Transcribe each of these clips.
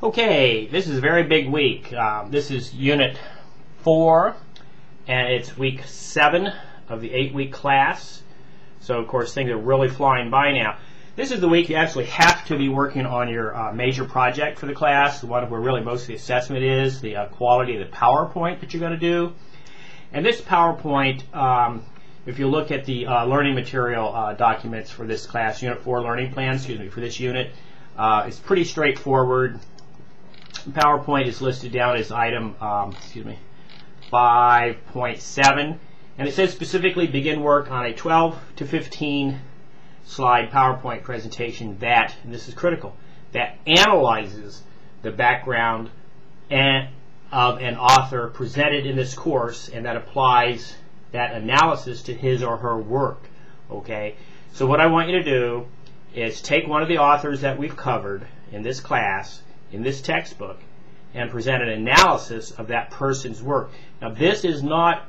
Okay, this is a very big week. This is Unit 4, and it's week 7 of the 8-week class. So, of course, things are really flying by now. This is the week you actually have to be working on your major project for the class, the one where really most of the assessment is, the quality of the PowerPoint that you're going to do. And this PowerPoint, if you look at the learning material documents for this class, Unit 4 learning plan, for this unit, it's pretty straightforward. PowerPoint is listed down as item 5.7, and it says specifically begin work on a 12 to 15 slide PowerPoint presentation that, and this is critical, that analyzes the background of an author presented in this course, and that applies that analysis to his or her work. Okay, so what I want you to do is take one of the authors that we've covered in this class, in this textbook, and present an analysis of that person's work. Now, this is not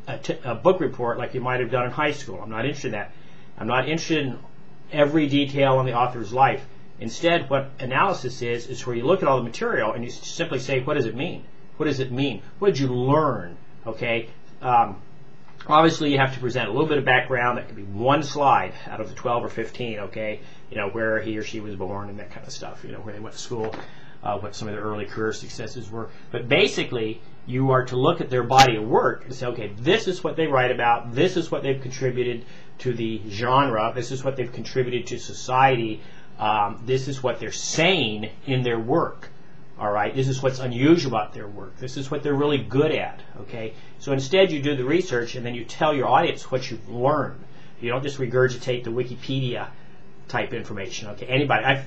a book report like you might have done in high school. I'm not interested in that. I'm not interested in every detail on the author's life. Instead, what analysis is where you look at all the material and you simply say, what does it mean? What does it mean? What did you learn? Okay. Obviously, you have to present a little bit of background. That could be one slide out of the 12 or 15, okay? You know, where he or she was born and that kind of stuff, you know, where they went to school, what some of their early career successes were. But basically, you are to look at their body of work and say, okay, this is what they write about, this is what they've contributed to the genre, this is what they've contributed to society, this is what they're saying in their work. All right, this is what's unusual about their work. This is what they're really good at. Okay, so instead you do the research and then you tell your audience what you've learned. You don't just regurgitate the Wikipedia type information. Okay, anybody,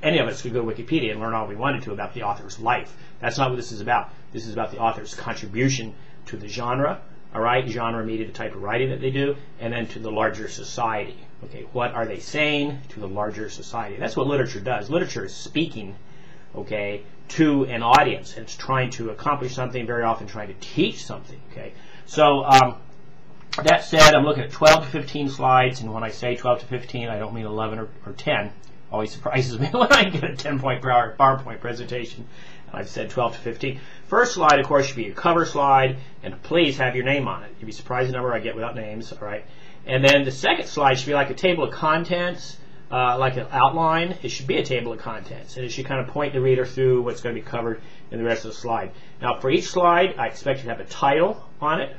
any of us could go to Wikipedia and learn all we wanted to about the author's life. That's not what this is about. This is about the author's contribution to the genre. All right, genre media, the type of writing that they do, and then to the larger society. Okay, what are they saying to the larger society? That's what literature does. Literature is speaking, okay, to an audience. It's trying to accomplish something, very often trying to teach something. Okay, so that said, I'm looking at 12 to 15 slides, and when I say 12 to 15, I don't mean 11 or 10. Always surprises me when I get a 10-point per hour PowerPoint presentation, and I've said 12 to 15. First slide, of course, should be your cover slide, and please have your name on it. You'd be surprised the number I get without names. All right, and then the second slide should be like a table of contents. Like an outline. It should be a table of contents, and it should kind of point the reader through what's going to be covered in the rest of the slide. Now, for each slide, I expect you to have a title on it,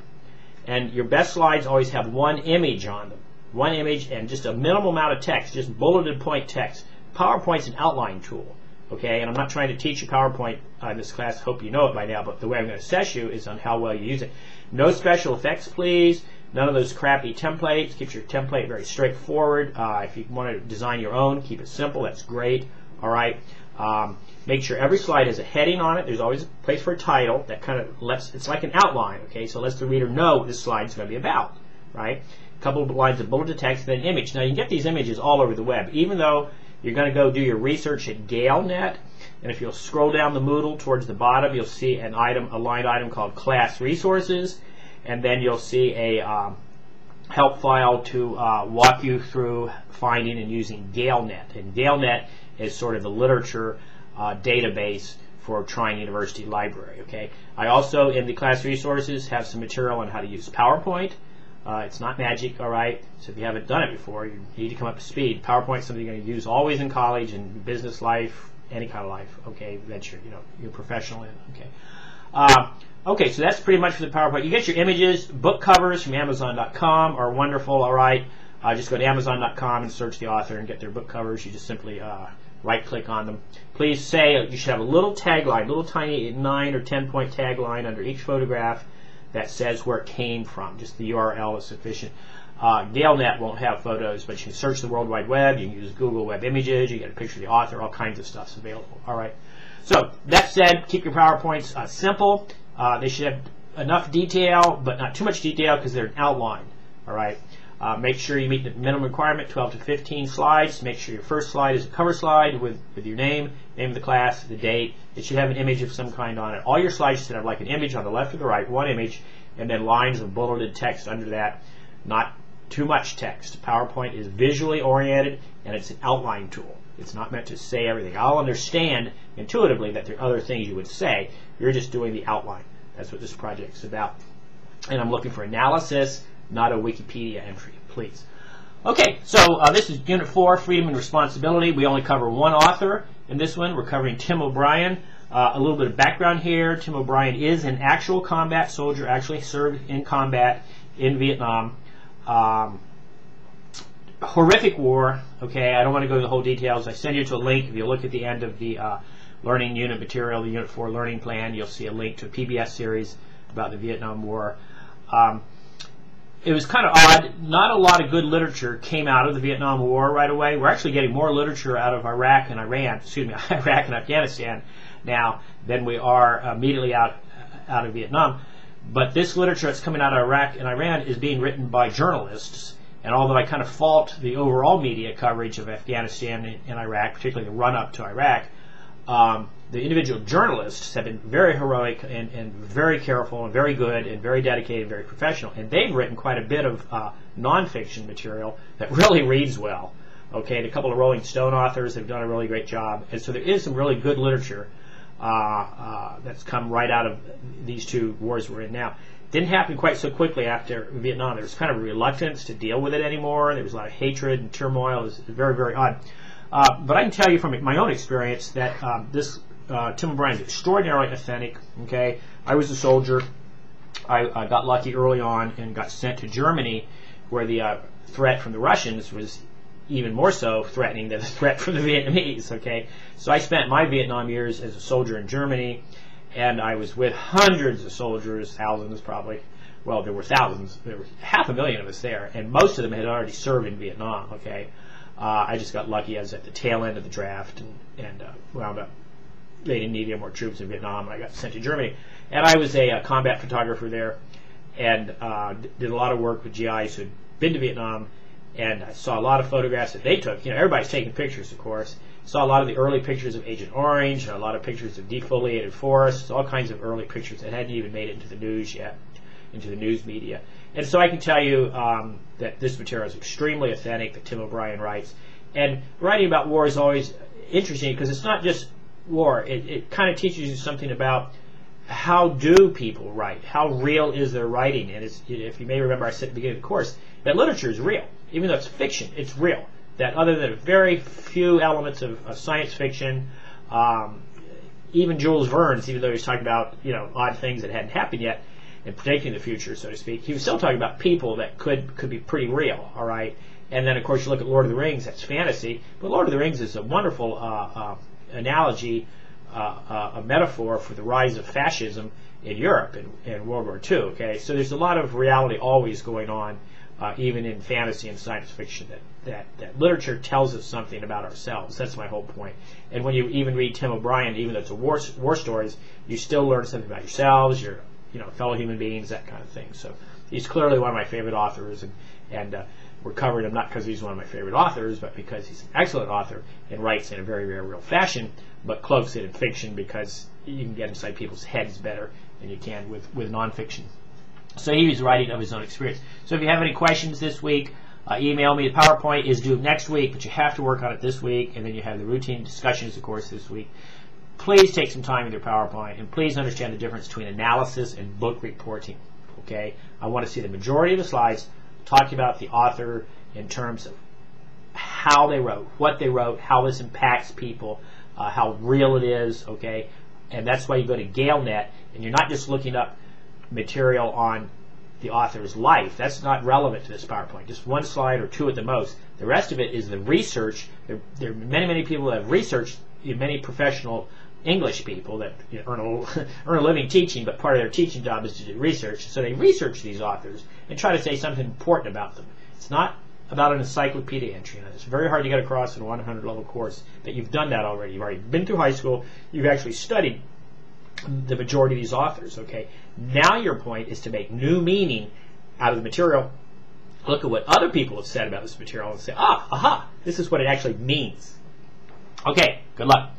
and your best slides always have one image on them. One image and just a minimal amount of text, just bulleted point text. PowerPoint's an outline tool, okay? And I'm not trying to teach you PowerPoint in this class. Hope you know it by now, but the way I'm going to assess you is on how well you use it. No special effects, please. None of those crappy templates. Keep your template very straightforward. If you want to design your own, keep it simple. That's great. All right. Make sure every slide has a heading on it. There's always a place for a title that kind of lets, it's like an outline, okay? So lets the reader know what this slide is going to be about, right? A couple of lines of bulleted text, then an image. Now, you can get these images all over the web, even though you're going to go do your research at GaleNet. And if you'll scroll down the Moodle towards the bottom, you'll see an item, a line item called Class Resources. And then you'll see a help file to walk you through finding and using GaleNet. And GaleNet is sort of the literature database for Trine University Library. Okay. I also, in the class resources, have some material on how to use PowerPoint. It's not magic, all right? So if you haven't done it before, you need to come up to speed. PowerPoint is something you're going to use always in college and business life, any kind of life, okay, that you're professional in, okay? Okay, so that's pretty much for the PowerPoint. You get your images, book covers from Amazon.com are wonderful, all right? Just go to Amazon.com and search the author and get their book covers. You just simply right-click on them. Please say you should have a little tagline, little tiny 9 or 10-point tagline under each photograph that says where it came from. Just the URL is sufficient. GaleNet won't have photos, but you can search the World Wide Web. You can use Google Web Images. You get a picture of the author. All kinds of stuff's available. All right. So that said, keep your PowerPoints simple. They should have enough detail, but not too much detail because they're an outline. All right. Make sure you meet the minimum requirement, 12 to 15 slides. Make sure your first slide is a cover slide with your name of the class, the date. It should have an image of some kind on it. All your slides should have like an image on the left or the right, one image, and then lines of bulleted text under that. Not too much text. PowerPoint is visually oriented, and it's an outline tool. It's not meant to say everything. I'll understand intuitively that there are other things you would say. You're just doing the outline. That's what this project's about. And I'm looking for analysis, not a Wikipedia entry, please. Okay, so this is Unit 4, Freedom and Responsibility. We only cover one author in this one. We're covering Tim O'Brien. A little bit of background here. Tim O'Brien is an actual combat soldier, actually served in combat in Vietnam. Horrific war. Okay, I don't want to go into the whole details. I send you to a link. If you look at the end of the learning unit material, the Unit 4 learning plan, you'll see a link to a PBS series about the Vietnam War. It was kind of odd. Not a lot of good literature came out of the Vietnam War right away. We're actually getting more literature out of Iraq and Iraq and Afghanistan now than we are immediately out of Vietnam. But this literature that's coming out of Iraq and Iran is being written by journalists. And although I kind of fault the overall media coverage of Afghanistan and Iraq, particularly the run-up to Iraq, the individual journalists have been very heroic and very careful and very good and very dedicated and very professional. And they've written quite a bit of nonfiction material that really reads well. Okay, and a couple of Rolling Stone authors have done a really great job. And so there is some really good literature that's come right out of these two wars we're in now. Didn't happen quite so quickly after Vietnam. There was kind of a reluctance to deal with it anymore. There was a lot of hatred and turmoil. It was very, very odd. But I can tell you from my own experience that this Tim O'Brien is extraordinarily authentic. Okay, I was a soldier. I got lucky early on and got sent to Germany, where the threat from the Russians was even more so threatening than the threat from the Vietnamese. Okay, so I spent my Vietnam years as a soldier in Germany, and I was with hundreds of soldiers, thousands probably. Well, there were thousands. There were 500,000 of us there, and most of them had already served in Vietnam. Okay. I just got lucky. I was at the tail end of the draft and wound up. They didn't need any more troops in Vietnam, and I got sent to Germany. And I was a combat photographer there, and did a lot of work with GIs who had been to Vietnam, and I saw a lot of photographs that they took. You know, everybody's taking pictures, of course. Saw a lot of the early pictures of Agent Orange, a lot of pictures of defoliated forests, all kinds of early pictures that hadn't even made it into the news yet, into the news media. And so I can tell you that this material is extremely authentic, that Tim O'Brien writes. And writing about war is always interesting because it's not just war. It kind of teaches you something about how do people write, how real is their writing. And if you may remember, I said at the beginning of the course that literature is real. Even though it's fiction, it's real. That other than very few elements of science fiction, even Jules Verne's, even though he's talking about odd things that hadn't happened yet, and predicting the future, so to speak, he was still talking about people that could be pretty real, all right? And then, of course, you look at Lord of the Rings, that's fantasy, but Lord of the Rings is a wonderful analogy, a metaphor for the rise of fascism in Europe in World War II, okay? So there's a lot of reality always going on, even in fantasy and science fiction, that literature tells us something about ourselves. That's my whole point. And when you even read Tim O'Brien, even though it's a war stories, you still learn something about yourselves, your fellow human beings, that kind of thing. So he's clearly one of my favorite authors, and we're covering him not because he's one of my favorite authors, but because he's an excellent author and writes in a very, very real fashion, but cloaks it in fiction because you can get inside people's heads better than you can with nonfiction. So he was writing of his own experience. So if you have any questions this week, email me. The PowerPoint is due next week, but you have to work on it this week, and then you have the routine discussions, of course, this week. Please take some time with your PowerPoint, and please understand the difference between analysis and book reporting. Okay, I want to see the majority of the slides talking about the author in terms of how they wrote, what they wrote, how this impacts people, how real it is. Okay, and that's why you go to GaleNet, and you're not just looking up material on the author's life. That's not relevant to this PowerPoint. Just one slide or two at the most. The rest of it is the research. There are many, many people that have researched, many professional English people that earn a living teaching, but part of their teaching job is to do research. So they research these authors and try to say something important about them. It's not about an encyclopedia entry. It's very hard to get across in a 100-level course that you've done that already. You've already been through high school. You've actually studied the majority of these authors. Okay. Now your point is to make new meaning out of the material. Look at what other people have said about this material and say, aha, this is what it actually means. Okay. Good luck.